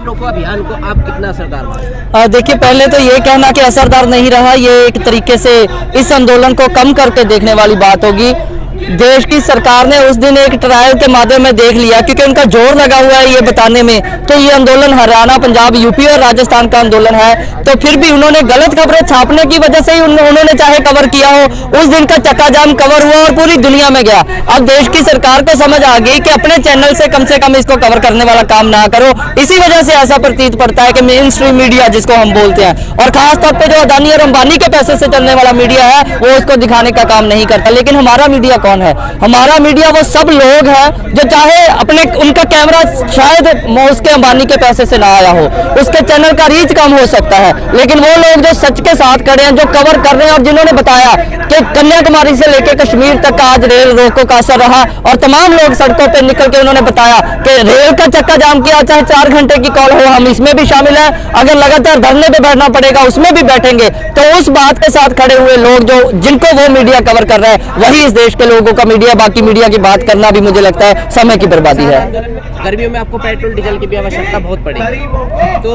रोको अभियान को आप कितना असरदार मानते? देखिए, पहले तो ये कहना कि असरदार नहीं रहा, ये एक तरीके से इस आंदोलन को कम करके देखने वाली बात होगी। देश की सरकार ने उस दिन एक ट्रायल के माध्यम में देख लिया, क्योंकि उनका जोर लगा हुआ है ये बताने में तो ये आंदोलन हरियाणा, पंजाब, यूपी और राजस्थान का आंदोलन है, तो फिर भी उन्होंने गलत खबरें छापने की वजह से ही उन्होंने चाहे कवर किया हो, उस दिन का चक्का जाम कवर हुआ और पूरी दुनिया में गया। अब देश की सरकार को समझ आ गई कि अपने चैनल से कम इसको कवर करने वाला काम ना करो। इसी वजह से ऐसा प्रतीत पड़ता है कि मेन स्ट्रीम मीडिया जिसको हम बोलते हैं, और खासतौर पर जो अदानी और अंबानी के पैसे से चलने वाला मीडिया है, वो उसको दिखाने का काम नहीं करता। लेकिन हमारा मीडिया कौन है? हमारा मीडिया वो सब लोग हैं जो चाहे अपने उनका कैमरा शायद उसके अंबानी के पैसे से ना आया हो, उसके चैनल का रीच कम हो सकता है, लेकिन वो लोग जो सच के साथ खड़े हैं, जो कवर कर रहे हैं, और जिन्होंने बताया कि कन्याकुमारी से लेकर कश्मीर तक का आज रेल रोको का असर रहा, और तमाम लोग सड़कों पर निकल के उन्होंने बताया कि रेल का चक्का जाम किया, चाहे 4 घंटे की कॉल हो, हम इसमें भी शामिल हैं, अगर लगातार धरने पे बैठना पड़ेगा उसमें भी बैठेंगे। तो उस बात के साथ खड़े हुए लोग जो जिनको वो मीडिया कवर कर रहा है, वही इस देश के लोगों का मीडिया। बाकी मीडिया की बात करना भी मुझे लगता है समय की बर्बादी है। गर्मियों में आपको पेट्रोल डीजल की भी आवश्यकता बहुत पड़ेगी, तो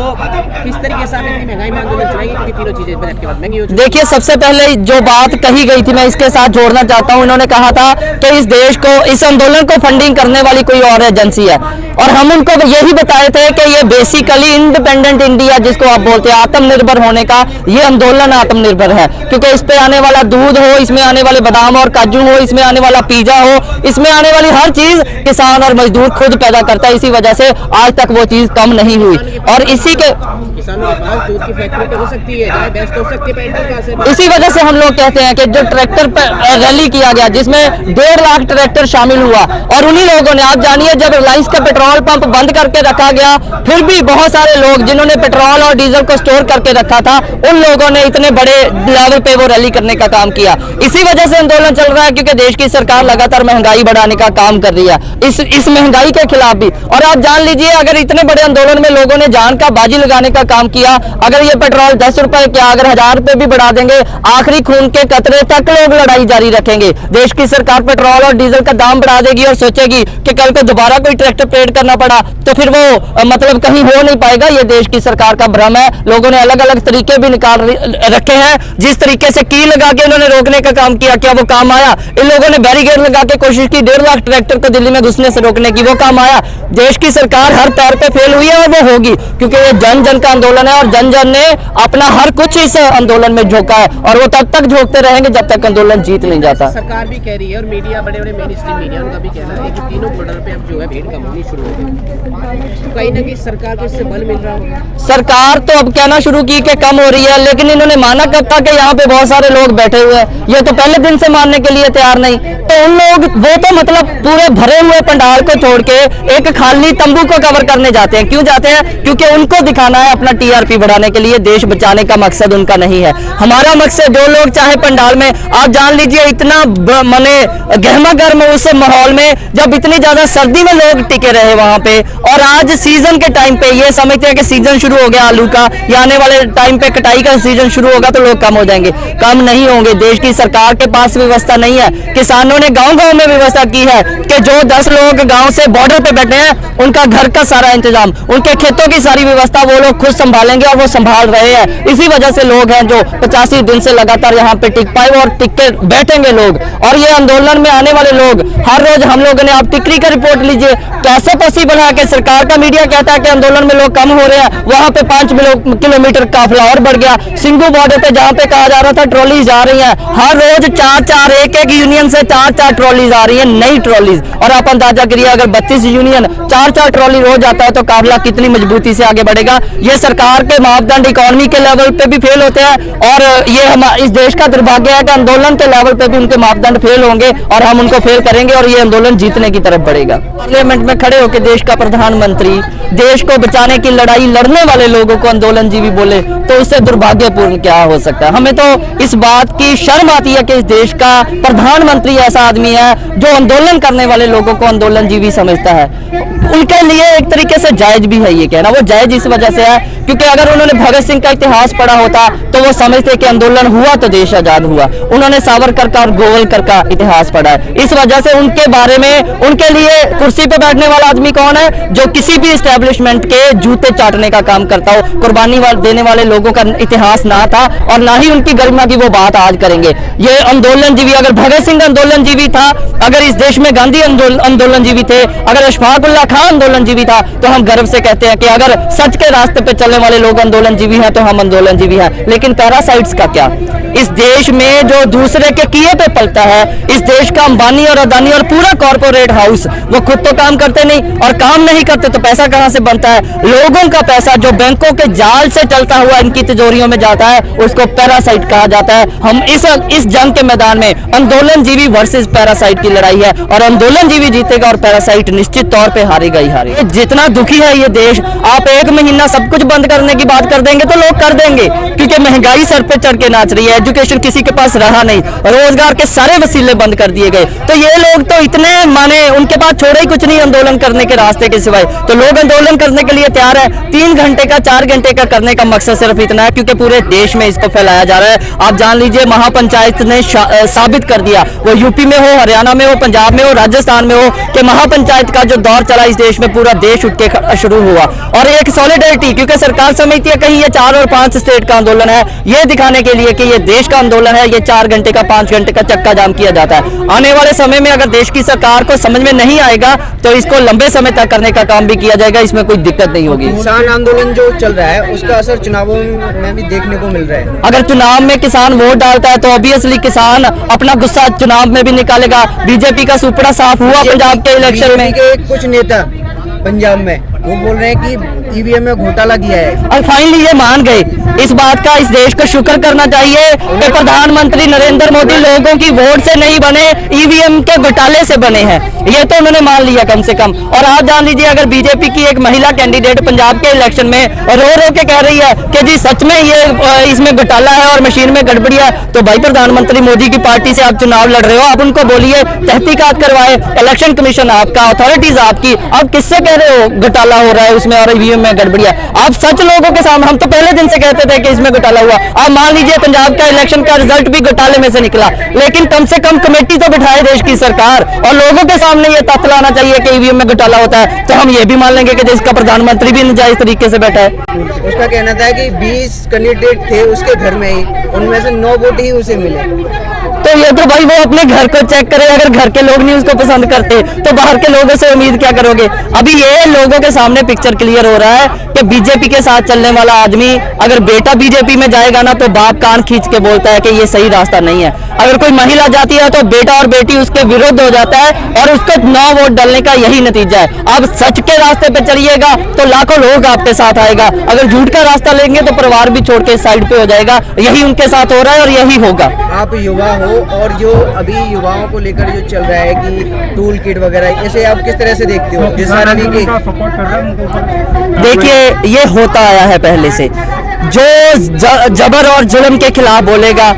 किस तरीके से आप इतनी महंगाई में आंदोलन चलाएंगे, क्योंकि तीनों चीजें बजट के बाद महंगी हो चुकी? देखिए, सबसे पहले जो बात कही गई थी मैं इसके साथ जोड़ना चाहता हूं। इन्होंने कहा था कि इस देश को, इस आंदोलन को फंडिंग करने वाली कोई और एजेंसी है, और हम उनको यही बताए थे कि ये बेसिकली इंडिपेंडेंट इंडिया जिसको आप बोलते हैं, आत्मनिर्भर होने का ये आंदोलन आत्मनिर्भर है, क्योंकि इस पे आने वाला दूध हो, इसमें आने वाले बादाम और काजू हो, इसमें आने वाला पिज्जा हो, इसमें आने वाली हर चीज किसान और मजदूर खुद पैदा करता है। इसी वजह से आज तक वो चीज कम नहीं हुई, और इसी के किसानों के पास दूध की फैक्ट्री तो हो सकती है, जहाँ बेस्ट हो सकती है, पेट्रोल कहाँ से? इसी वजह से हम लोग कहते हैं कि जो ट्रैक्टर पर रैली किया गया जिसमें 1.5 लाख ट्रैक्टर शामिल हुआ, और उन्हीं लोगों ने, आप जानिए, जब रिलायंस का पेट्रोल पंप बंद करके रखा गया, फिर भी बहुत सारे लोग जिन्होंने पेट्रोल और डीजल को स्टोर करके रखा था, उन लोगों ने इतने बड़े लेवल पे वो रैली करने का काम किया। इसी वजह से आंदोलन चल रहा है, क्योंकि देश की सरकार लगातार महंगाई बढ़ाने का काम कर रही है, इस महंगाई के खिलाफ भी। और आप जान लीजिए, अगर इतने बड़े आंदोलन में लोगों ने जान का बाजी लगाने का काम किया, अगर ये पेट्रोल 10 रुपए क्या, अगर 1000 रुपए भी बढ़ा देंगे, आखिरी खून के कतरे तक लोग लड़ाई जारी रखेंगे। देश की सरकार पेट्रोल और डीजल का दाम बढ़ा देगी और सोचेगी कि कल को दोबारा कोई ट्रैक्टर पेड करना पड़ा तो फिर वो मतलब कहीं हो नहीं पाएगा। ये देश की सरकार का भ्रम है। लोगों ने अलग अलग तरीके भी निकाल रखे हैं, जिस तरीके से की लगा के उन्होंने रोकने का काम किया, क्या वो काम आया? इन लोगों ने बैरिकेड लगा के कोशिश की 1.5 लाख ट्रैक्टर को दिल्ली में घुसने से रोकने की, वो काम आया? देश की सरकार हर पैर पे फेल हुई है, और वो होगी, क्योंकि ये जन जन का आंदोलन है, और जन जन ने अपना हर कुछ इस आंदोलन में झोंका है, और वो तब तक झोंकते रहेंगे जब तक आंदोलन जीत नहीं जाता। सरकार भी कह रही है, और मीडिया, बड़े बड़े मेन स्ट्रीम मीडिया, उनका भी कहना है कि तीनों बॉर्डर पे अब जो है भीड़ कम होनी शुरू हो गई, तो कहीं ना कहीं सरकार को इससे बल मिल रहा हो। सरकार तो अब कहना शुरू की कि कम हो रही है, लेकिन इन्होंने माना कब था कि यहाँ पे बहुत सारे लोग बैठे हुए हैं? ये तो पहले दिन से मानने के लिए तैयार नहीं। तो उन लोग, वो तो मतलब पूरे भरे हुए पंडाल को छोड़ के एक खाली तंबू को कवर करने जाते हैं। क्यों जाते हैं? क्योंकि उनको दिखाना है अपना टीआरपी बढ़ाने के लिए, देश बचाने का मकसद उनका नहीं है। हमारा मकसद, जो लोग चाहे पंडाल में, आप जान लीजिए, इतना माने गहमा गर्म उस माहौल में, जब इतनी ज्यादा सर्दी में लोग टिके रहे वहां पे, और आज सीजन के टाइम पे ये समझते हैं कि सीजन शुरू हो गया आलू का, या आने वाले टाइम पे कटाई का सीजन शुरू होगा तो लोग कम हो जाएंगे। कम नहीं होंगे। देश की सरकार के पास व्यवस्था नहीं है। किसानों ने गांव-गांव में व्यवस्था की है कि जो 10 लोग गांव से बॉर्डर पे बैठे हैं, उनका घर का सारा इंतजाम, उनके खेतों की सारी व्यवस्था वो लोग खुद संभालेंगे, और वो संभाल रहे हैं। इसी वजह से लोग हैं जो 85 दिन से लगातार यहाँ पे टिक पाए, और टिक के बैठेंगे लोग। और ये आंदोलन में आने वाले लोग, हर रोज हम लोगों ने, आप टिकरी का रिपोर्ट लीजिए, कैसे पॉसिबल है कि सरकार का मीडिया कहता है कि आंदोलन में लोग कम हो रहे हैं, वहां पे 5 किलोमीटर काफिला और बढ़ गया। सिंगू बॉर्डर पे जहां पे कहा जा रहा था ट्रॉलीज जा रही हैं, हर रोज 4-4 एक यूनियन से 4-4 ट्रॉलीज आ रही हैं, नई ट्रॉलीज। और आप अंदाजा करिए, अगर 32 यूनियन 4-4 ट्रॉली रोज आता है तो काफिला कितनी मजबूती से आगे बढ़ेगा। ये सरकार के मापदंड इकोनॉमी के लेवल पे भी फेल होते हैं, और ये इस देश का दुर्भाग्य है कि आंदोलन के लेवल पे भी उनके मापदंड फेल होंगे, और हम उनको फेल करेंगे, और ये आंदोलन जीतने की तरफ बढ़ेगा। पार्लियामेंट में खड़े होकर देश का प्रधानमंत्री देश को बचाने की लड़ाई लड़ने वाले लोगों को आंदोलन जीवी बोले, तो उससे दुर्भाग्यपूर्ण क्या हो सकता है? हमें तो इस बात की शर्म आती है कि इस देश का प्रधानमंत्री ऐसा आदमी है जो आंदोलन करने वाले लोगों को आंदोलन जीवी समझता है। उनके लिए एक तरीके से जायज भी है ये कहना। वो जायज इस वजह से है क्योंकि अगर उन्होंने भगत सिंह का इतिहास पढ़ा होता तो वो समझते कि आंदोलन हुआ तो देश आजाद हुआ। उन्होंने सावरकर का और गोवलकर का इतिहास पढ़ा है, इस वजह से उनके बारे में, उनके लिए कुर्सी पे बैठने वाला आदमी कौन है? जो किसी भी एस्टेब्लिशमेंट के जूते चाटने का काम करता हो। कुर्बानी देने वाले लोगों का इतिहास ना था और ना ही उनकी गरिमा की वो बात आज करेंगे। ये आंदोलन जीवी, अगर भगत सिंह आंदोलन जीवी था, अगर इस देश में गांधी आंदोलन जीवी थे, अगर अशफाक उल्लाह खां आंदोलन जीवी था, तो हम गर्व से कहते हैं कि अगर सच के रास्ते पे चलने वाले लोग आंदोलन जीवी हैं तो हम आंदोलन जीवी हैं। लेकिन पैरासाइट्स का क्या? इस देश में जो दूसरे के किए पे पलता है, इस देश का अंबानी और अदानी और पूरा कॉर्पोरेट हाउस, वो खुद तो काम करते नहीं, और काम नहीं करते तो पैसा कहां से बनता है? लोगों का पैसा जो बैंकों के जाल से चलता हुआ इनकी तिजोरियों में जाता है, उसको पैरासाइट कहा जाता है। हम इस जंग के मैदान में आंदोलन जीवी वर्सेस पैरासाइट की लड़ाई है, और आंदोलन जीवी जीतेगा और पैरासाइट निश्चित तौर पे हारेगा ही हारेगा। जितना दुखी है ये देश, आप एक महीना सब कुछ बंद करने की बात कर देंगे तो लोग कर देंगे, क्योंकि महंगाई सर पे चढ़ के नाच रही है, एजुकेशन किसी के पास रहा नहीं, रोजगार के सारे वसीले बंद कर दिए गए। तो ये लोग तो इतने माने, उनके पास छोड़ा ही कुछ नहीं आंदोलन करने के रास्ते के सिवाय। तो लोग आंदोलन करने के लिए तैयार है। 3 घंटे का 4 घंटे का करने का मकसद सिर्फ इतना है क्योंकि पूरे देश में इसको फैलाया जा रहा है। आप जान लीजिए, महापंचायत ने साबित कर दिया, वो यूपी में हो, हरियाणा में हो, पंजाब में हो, राजस्थान में हो, कि महापंचायत का जो दौर चला इस देश में, पूरा देश उठ के शुरू हुआ। और एक सॉलिडरिटी, क्योंकि सरकार समझती है कहीं ये 4 और 5 स्टेट का आंदोलन है, ये दिखाने के लिए कि ये देश का आंदोलन है, ये 4 घंटे का 5 घंटे का चक्का जाम किया जाता है। आने वाले समय में अगर देश की सरकार को समझ में नहीं आएगा तो इसको लंबे समय तक करने का काम भी किया जाएगा, इसमें कोई दिक्कत नहीं होगी। किसान आंदोलन जो चल रहा है उसका असर चुनावों में भी देखने को मिल रहा है। अगर चुनाव में किसान वोट डालता है तो ऑब्वियसली किसान अपना गुस्सा चुनाव में भी निकालेगा। बीजेपी का सुपड़ा साफ हुआ पंजाब के इलेक्शन में। कुछ नेता पंजाब में वो बोल रहे हैं कि ईवीएम में घोटाला किया है, और फाइनली ये मान गए। इस बात का इस देश को शुक्र करना चाहिए कि प्रधानमंत्री नरेंद्र मोदी लोगों की वोट से नहीं बने, ईवीएम के घोटाले से बने हैं, ये तो उन्होंने मान लिया कम से कम। और आप जान लीजिए, अगर बीजेपी की एक महिला कैंडिडेट पंजाब के इलेक्शन में रो रो के कह रही है कि जी सच में ये इसमें घोटाला है और मशीन में गड़बड़ी है, तो भाई प्रधानमंत्री मोदी की पार्टी से आप चुनाव लड़ रहे हो, आप उनको बोलिए, तहकीकात करवाए, इलेक्शन कमीशन आपका, अथॉरिटीज आपकी, आप किससे कह रहे हो घोटाला हो रहा है उसमें और ईवीएम में गड़बड़ी है? आप सच लोगों के सामने, हम तो पहले दिन से कहते थे कि इसमें घोटाला हुआ। आप मान लीजिए पंजाब का इलेक्शन का रिजल्ट भी घोटाले में से निकला, लेकिन कम से कम कमेटी तो बिठाए देश की सरकार, और लोगों के सामने ये तथ्य लाना चाहिए कि ईवीएम में घोटाला होता है, तो हम ये भी मान लेंगे कि देश का प्रधानमंत्री भी नाजायज तरीके से बैठा है। उसका कहना था कि 20 कैंडिडेट थे उसके घर में ही, उनमें से 9 वोट ही उसे मिले। तो ये तो भाई वो अपने घर को चेक करे, अगर घर के लोग नहीं उसको पसंद करते तो बाहर के लोगों से उम्मीद क्या करोगे? अभी ये लोगों के सामने पिक्चर क्लियर हो रहा है कि बीजेपी के साथ चलने वाला आदमी, अगर बेटा बीजेपी में जाएगा ना तो बाप कान खींच के बोलता है कि ये सही रास्ता नहीं है। अगर कोई महिला जाती है तो बेटा और बेटी उसके विरुद्ध हो जाता है, और उसको 9 वोट डालने का यही नतीजा है। आप सच के रास्ते पे चलिएगा तो लाखों लोग आपके साथ आएगा, अगर झूठ का रास्ता लेंगे तो परिवार भी छोड़ के साइड पे हो जाएगा। यही उनके साथ हो रहा है और यही होगा। आप युवा हो, और जो अभी युवाओं को लेकर जो चल रहा है कि टूल किट वगैरह, इसे आप किस तरह से देखते हो? देखिए, ये होता आया है पहले से। जो जबर और जुल्म के खिलाफ बोलेगा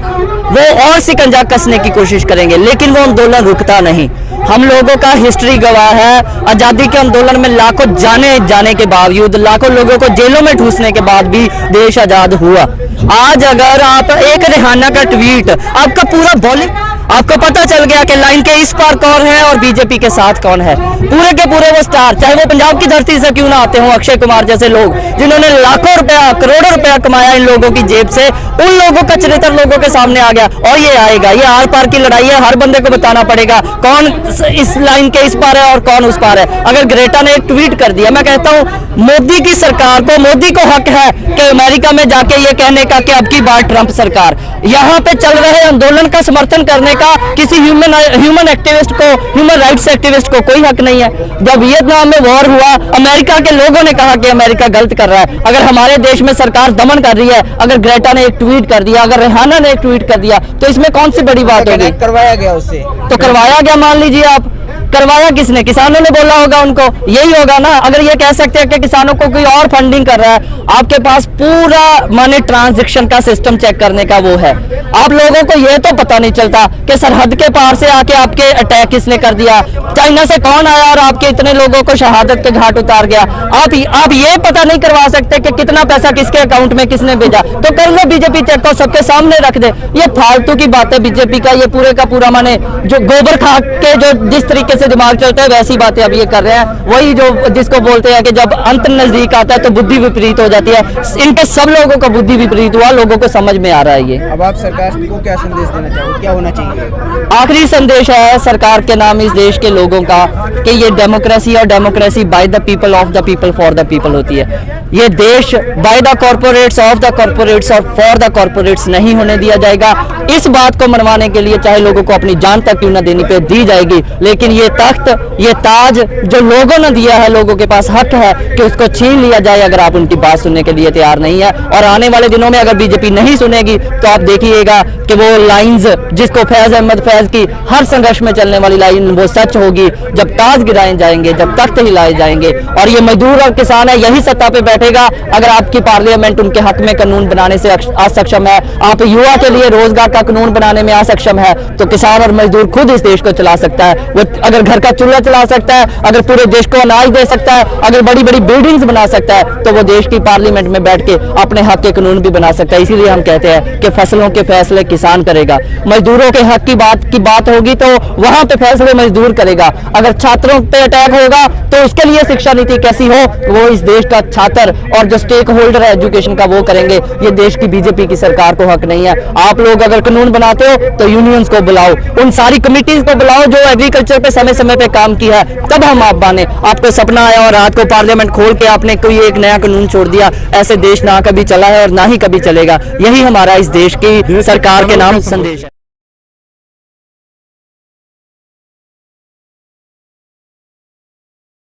वो और शिकंजा कसने की कोशिश करेंगे, लेकिन वो आंदोलन रुकता नहीं। हम लोगों का हिस्ट्री गवाह है, आजादी के आंदोलन में लाखों जाने के बावजूद, लाखों लोगों को जेलों में ठूसने के बाद भी देश आजाद हुआ। आज अगर आप एक रिहाना का ट्वीट, आपका पूरा बॉलिंग, आपको पता चल गया कि लाइन के इस पार कौन है और बीजेपी के साथ कौन है। पूरे के पूरे वो स्टार, चाहे वो पंजाब की धरती से क्यों ना आते हों, अक्षय कुमार जैसे लोग जिन्होंने लाखों रुपया, करोड़ों रुपया कमाया इन लोगों की जेब से, उन लोगों का चरित्र लोगों के सामने आ गया। और ये आएगा, ये आर पार की लड़ाई है, हर बंदे को बताना पड़ेगा कौन इस लाइन के इस पार है और कौन उस पार है। अगर ग्रेटा ने एक ट्वीट कर दिया, मैं कहता हूँ मोदी की सरकार को, मोदी को हक है कि अमेरिका में जाके ये कहने का कि अब की बार ट्रंप सरकार, यहाँ पे चल रहे आंदोलन का समर्थन करने का किसी ह्यूमन एक्टिविस्ट को, ह्यूमन राइट्स एक्टिविस्ट को कोई हक नहीं है। जब वियतनाम में वॉर हुआ, अमेरिका के लोगों ने कहा कि अमेरिका गलत कर रहा है। अगर हमारे देश में सरकार दमन कर रही है, अगर ग्रेटा ने एक ट्वीट कर दिया, अगर रेहाना ने एक ट्वीट कर दिया, तो इसमें कौन सी बड़ी बात होगी? करवाया गया उससे, तो करवाया गया, मान लीजिए आप, करवाया किसने? किसानों ने बोला होगा उनको, यही होगा ना। अगर ये कह सकते हैं कि किसानों को कोई और फंडिंग कर रहा है, आपके पास पूरा मनी ट्रांजैक्शन का सिस्टम चेक करने का वो है, आप लोगों को ये तो पता नहीं चलता कि सरहद के पार से आके आपके अटैक किसने कर दिया, चाइना से कौन आया और आपके इतने लोगों को शहादत के घाट उतार गया। आप ये पता नहीं करवा सकते कि कितना पैसा किसके अकाउंट में किसने भेजा, तो कर लो बीजेपी चेक को सबके सामने रख दे। ये फालतू की बात है बीजेपी का, ये पूरे का पूरा माने जो गोबर खा के जो जिस तरीके से दिमाग चलता है वैसी बातें अब ये कर रहे हैं, वही जो जिसको बोलते हैं कि जब अंत नजदीक आता है तो बुद्धि विपरीत हो जाती है। इनके सब लोगों को बुद्धि विपरीत हुआ, लोगों को समझ में आ रहा है ये। अब आप सरकार को क्या संदेश देना चाहोगे, क्या होना चाहिए? आखिरी संदेश है सरकार के नाम इस देश के लोगों का कि ये डेमोक्रेसी और democracy by the people, of the people, for the people होती है। ये देश by the corporates, of the corporates और फॉर द कॉर्पोरेट्स नहीं होने दिया जाएगा। इस बात को मनवाने के लिए चाहे लोगों को अपनी जान तक क्यों न देनी पे दी जाएगी, लेकिन ये तख्त, ये ताज जो लोगों ने दिया है, लोगों के पास हक है कि उसको छीन लिया जाए अगर आप उनकी बात सुनने के लिए तैयार नहीं है। और आने वाले दिनों में अगर बीजेपी नहीं सुनेगी तो आप देखिएगा कि वो लाइंस जिसको फैज अहमद फैज की हर संघर्ष में चलने वाली लाइन वो सच होगी जब ताज गिराए जाएंगे, जब तख्त हिलाए जाएंगे। और ये मजदूर और किसान है यही सत्ता पे बैठेगा अगर आपकी पार्लियामेंट उनके हक में कानून बनाने से असक्षम है, आप युवा के लिए रोजगार का कानून बनाने में असक्षम है, तो किसान और मजदूर खुद इस देश को चला सकता है। वो अगर घर का चूल्हा चला सकता है, अगर पूरे देश को अनाज दे सकता है, अगर बड़ी बड़ी बिल्डिंग्स बना सकता है, तो वो देश की पार्लियामेंट में बैठ के अपने हक के कानून भी बना सकता है। इसीलिए हम कहते हैं कि फसलों के फैसले किसान करेगा, मजदूरों के हक की बात होगी तो वहां पे फैसले मजदूर करेगा। अगर छात्रों पे अटैक होगा तो उसके लिए शिक्षा नीति कैसी हो वो इस देश का छात्र और जो स्टेक होल्डर है एजुकेशन का वो करेंगे। ये देश की बीजेपी की सरकार को हक नहीं है। आप लोग अगर कानून बनाते हो तो यूनियंस को बुलाओ, उन सारी कमिटीज को बुलाओ जो एग्रीकल्चर पे समय समय पे काम किया है, तब हम आप माने। आपको सपना आया और रात को पार्लियामेंट खोल के आपने कोई एक नया कानून छोड़ दिया, ऐसे देश ना कभी चला है और ना ही कभी चलेगा। यही हमारा इस देश की सरकार के नाम संदेश है।